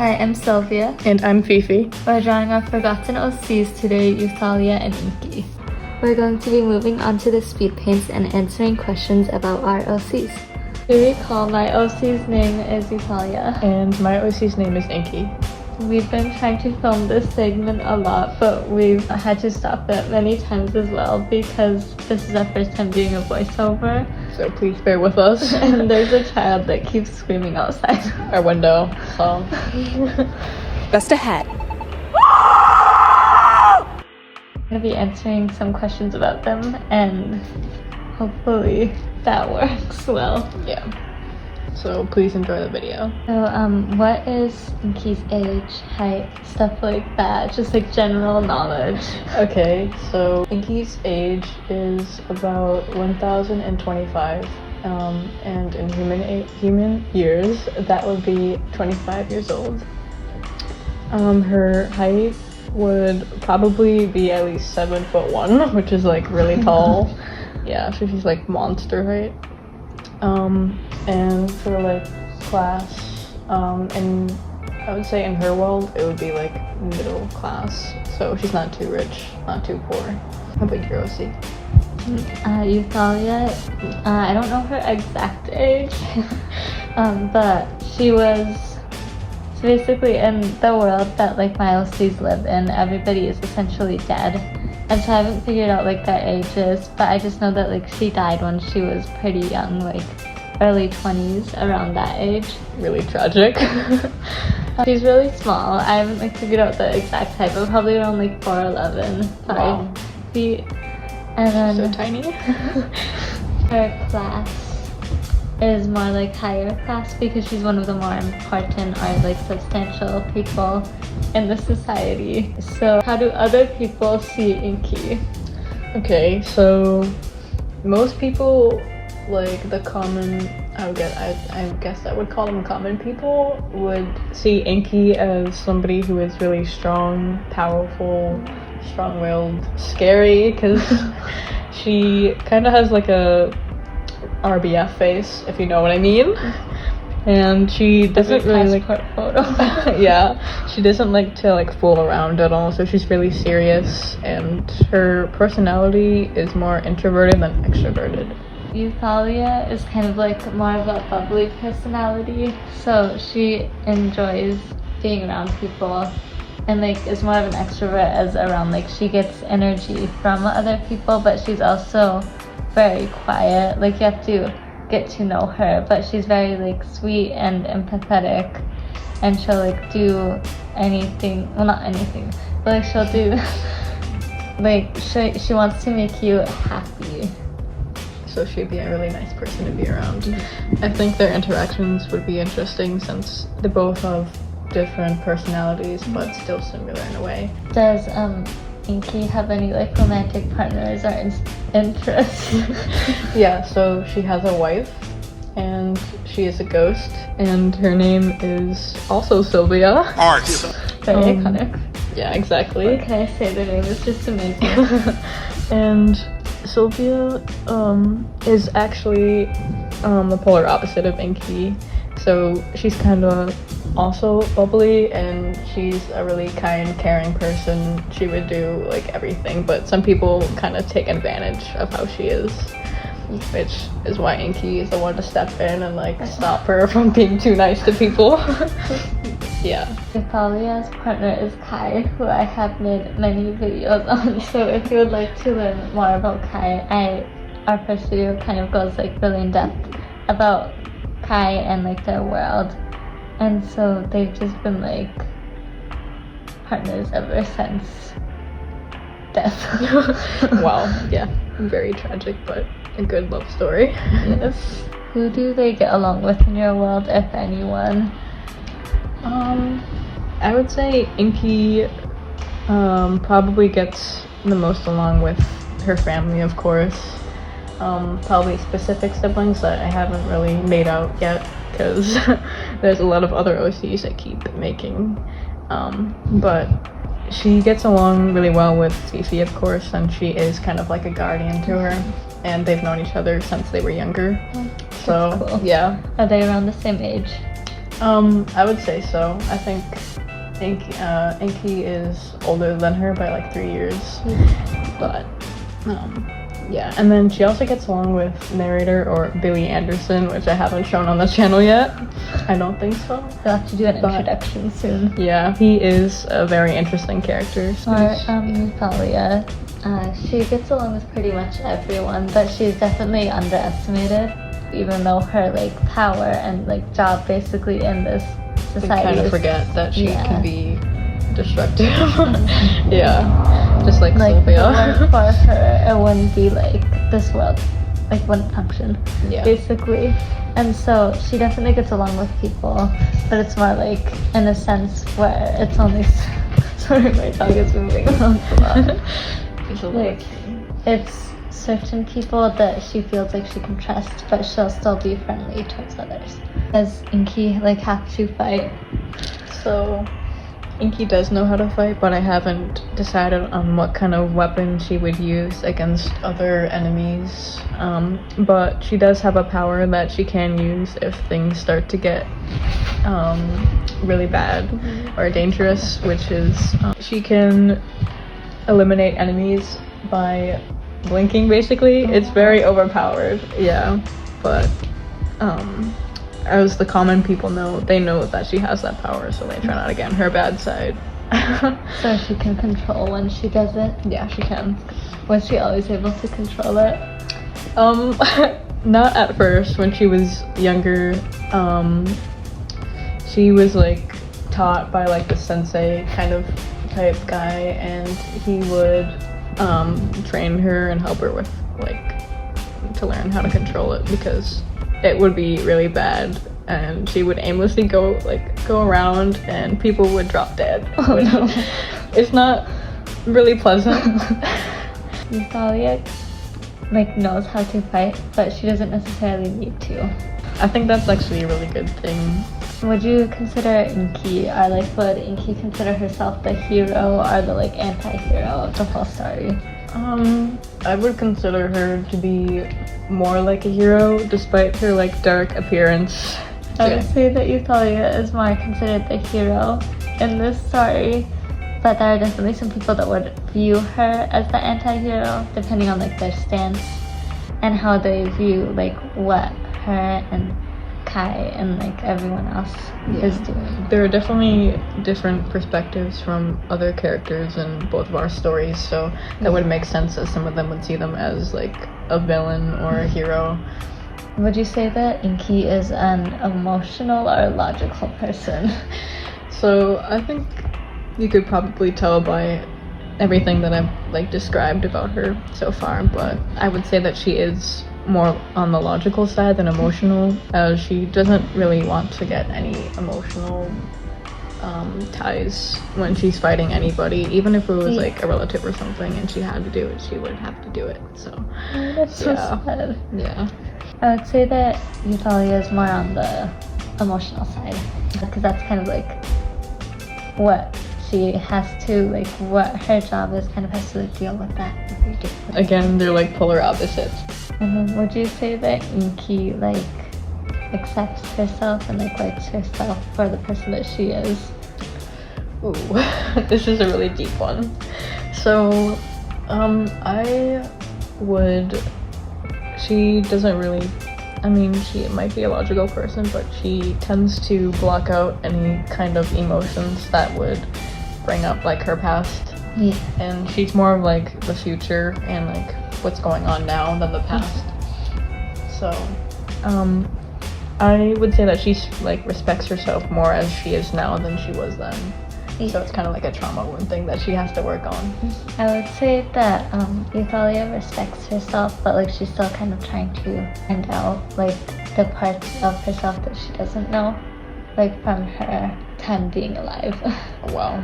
Hi, I'm Sylvia. And I'm Fifi. We're drawing Our Forgotten OCS today, Euthalia and Inky. We're going to be moving on to the speed paints and answering questions about our OCs. To recall, my OC's name is Euthalia. And my OC's name is Inky. We've been trying to film this segment a lot, but we've had to stop it many times as well because this is our first time doing a voiceover. So please bear with us. And there's a child that keeps screaming outside our window, so. Best ahead. I'm going to be answering some questions about them, and hopefully that works well. Yeah. So please enjoy the video. So, what is Inky's age, height, stuff like that? Just like general knowledge. Okay, so Inky's age is about 1,025. And in human years, that would be 25 years old. Her height would probably be at least 7'1", which is like really tall. Yeah, so she's like monster height. And for like class, and I would say in her world it would be like middle class. So she's not too rich, not too poor. How about your OC? Euthalia, I don't know her exact age, but she was so basically in the world that like my OCs live in, everybody is essentially dead. And so I haven't figured out like their ages, but I just know that like she died when she was pretty young, like early 20s, around that age. Really tragic. She's really small. I haven't like figured out the exact height, but probably around like 4'11", 5 feet. And then so tiny. her class is more like higher class because she's one of the more important or like substantial people in the society. So how do other people see Inky? Okay, so most people, like the common, I guess I would call them common people, would see Inky as somebody who is really strong, powerful, strong-willed, scary, because she kind of has like a RBF face, if you know what I mean. And she doesn't really like photo. yeah, she doesn't like to like fool around at all, so she's really serious, and her personality is more introverted than extroverted. Euthalia is kind of like more of a bubbly personality, so she enjoys being around people and like is more of an extrovert as around like she gets energy from other people, but she's also very quiet. Like you have to get to know her, but she's very like sweet and empathetic, and she'll like do anything, well not anything, but like she'll do like she wants to make you happy. So she'd be a really nice person to be around. I think their interactions would be interesting since they both have different personalities but still similar in a way. Does Inky have any like romantic partners or interests? Yeah, so she has a wife and she is a ghost, and her name is also Sylvia. Art. Very iconic. Yeah, exactly. What can I say? The name is just amazing. And Sylvia is actually the polar opposite of Inky. So she's kind of also bubbly, and she's a really kind, caring person. She would do like everything, but some people kind of take advantage of how she is, which is why Inky is the one to step in and like stop her from being too nice to people. Yeah. Euthalia's partner is Kai, who I have made many videos on. So if you would like to learn more about Kai, our first video kind of goes like really in depth about Kai and like their world. And so they've just been like partners ever since death. Wow. Yeah. Very tragic, but a good love story. Yes. Who do they get along with in your world, if anyone? I would say Inky probably gets the most along with her family, of course. Probably specific siblings that I haven't really made out yet, because there's a lot of other OCs that keep making. But she gets along really well with Fifi, of course, and she is kind of like a guardian to her, and they've known each other since they were younger. So, cool. Yeah. Are they around the same age? I would say so. I think Inky is older than her by like 3 years, but yeah. And then she also gets along with narrator or Billy Anderson, which I haven't shown on the channel yet. I don't think so. We'll have to do an introduction soon. Yeah, he is a very interesting character. So Or Euthalia. She gets along with pretty much everyone, but she's definitely underestimated. Even though her like power and like job basically in this we society kind of is, forget that she yeah. can be destructive. Yeah, just like like Sylvia. for her, it wouldn't be like this world, like wouldn't function. Yeah. Basically, and so she definitely gets along with people, but it's more like in a sense where it's only. Sorry, my dog is moving around a lot. Like it's certain people that she feels like she can trust, but she'll still be friendly towards others. Does Inky like have to fight? So, Inky does know how to fight, but I haven't decided on what kind of weapon she would use against other enemies. But she does have a power that she can use if things start to get really bad or dangerous, which is she can eliminate enemies by blinking, basically. It's very overpowered, yeah, but as the common people know, they know that she has that power, so they try not to get on her bad side. So she can control when she does it? Yeah, she can. Was she always able to control it? Not at first. When she was younger, she was like taught by like the sensei kind of type guy, and he would train her and help her with like to learn how to control it, because it would be really bad and she would aimlessly go around and people would drop dead. Oh no. It's not really pleasant. Euthalia like knows how to fight, but she doesn't necessarily need to. I think that's actually a really good thing. Would you consider Inky, or like would Inky consider herself the hero or the like anti-hero of the whole story? I would consider her to be more like a hero, despite her like dark appearance. I would say that Euthalia is more considered the hero in this story, but there are definitely some people that would view her as the anti-hero, depending on like their stance and how they view like what her and Kai and like everyone else is doing. There are definitely different perspectives from other characters in both of our stories, so that would make sense that some of them would see them as like a villain or a hero. Would you say that Inky is an emotional or logical person? So I think you could probably tell by everything that I've like described about her so far, but I would say that she is more on the logical side than emotional, as she doesn't really want to get any emotional ties when she's fighting anybody. Even if it was like a relative or something and she had to do it, she would have to do it. So that's so sad. Yeah, I would say that Euthalia is more on the emotional side, because that's kind of like what she has to, like what her job is, kind of has to like, deal with that every day. again, they're like polar opposites. And then would you say that Inky like accepts herself and like likes herself for the person that she is? Ooh, this is a really deep one. So, she doesn't really, I mean, she might be a logical person, but she tends to block out any kind of emotions that would bring up like her past. Yeah. And she's more of like the future and like what's going on now than the past. So, I would say that she like respects herself more as she is now than she was then. So it's kind of like a trauma wound thing that she has to work on. I would say that Euthalia respects herself, but like she's still kind of trying to find out like the parts of herself that she doesn't know, like from her time being alive. Wow.